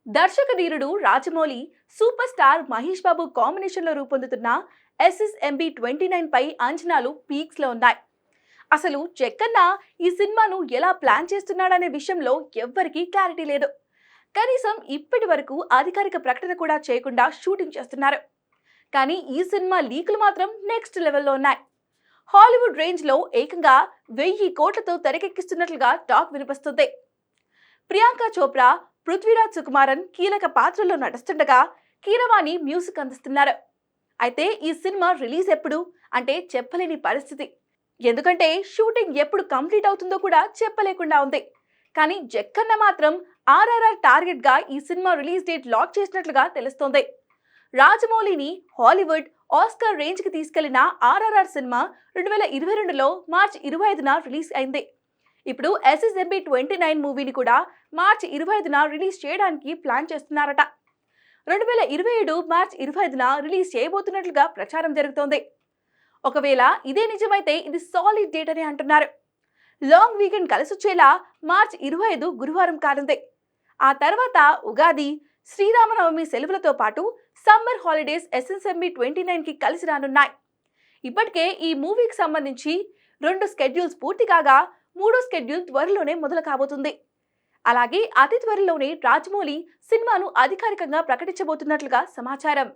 దర్శక ధీరుడు Rajamouli super star Mahesh Babu combination లో రూపొందుతున్న SSMB29 పై అంచనాలు పీక్స్ లో ఉన్నాయి. అసలు జక్కన్న ఈ సినిమాను ఎలా ప్లాన్ చేస్తున్నాడనే విషయంలో ఎవ్వరికీ క్లారిటీ లేదు. కనీసం ఇప్పటి వరకు అధికారిక ప్రకటన కూడా చేయకుండా షూటింగ్ చేస్తున్నారు. కానీ ఈ సినిమా లీకులు మాత్రం నెక్స్ట్ లెవెల్లో ఉన్నాయి. హాలీవుడ్ రేంజ్ లో ఏకంగా 1000 కోట్లతో తెరకెక్కిస్తున్నట్లుగా టాక్ వినిపిస్తుంది. ప్రియాంక చోప్రా, పృథ్వీరాజ్ సుకుమారన్ కీలక పాత్రలో నటిస్తుండగా కీరవాణి మ్యూజిక్ అందిస్తున్నారు. అయితే ఈ సినిమా రిలీజ్ ఎప్పుడు అంటే చెప్పలేని పరిస్థితి. ఎందుకంటే షూటింగ్ ఎప్పుడు కంప్లీట్ అవుతుందో కూడా చెప్పలేకుండా ఉంది. కానీ జక్కన్న మాత్రం RRR టార్గెట్ గా ఈ సినిమా రిలీజ్ డేట్ లాక్ చేసినట్లుగా తెలుస్తోంది. రాజమౌళిని హాలీవుడ్ ఆస్కార్ రేంజ్ కి తీసుకెళ్లిన RRR సినిమా 2022లో మార్చి 25న రిలీజ్ అయింది. ఇప్పుడు SSMB29 మూవీని కూడా మార్చి 25న రిలీజ్ చేయడానికి ప్లాన్ చేస్తున్నారట. 2027 మార్చి 25న రిలీజ్ చేయబోతున్నట్లుగా ప్రచారం జరుగుతోంది. ఒకవేళ ఇదే నిజమైతే ఇది సాలిడ్ డేట్ అని అంటున్నారు. లాంగ్ వీకెండ్ కలిసొచ్చేలా మార్చి 25 గురువారం కానుంది. ఆ తర్వాత ఉగాది, శ్రీరామనవమి సెలవులతో పాటు సమ్మర్ హాలిడేస్ SSMB29కి కలిసి రానున్నాయి. ఇప్పటికే ఈ మూవీకి సంబంధించి 2 స్కెడ్యూల్స్ పూర్తి కాగా 3వ స్కెడ్యూల్ త్వరలోనే మొదలు కాబోతుంది. అలాగే అతి త్వరలోనే రాజమౌళి సినిమాను అధికారికంగా ప్రకటించబోతున్నట్లుగా సమాచారం.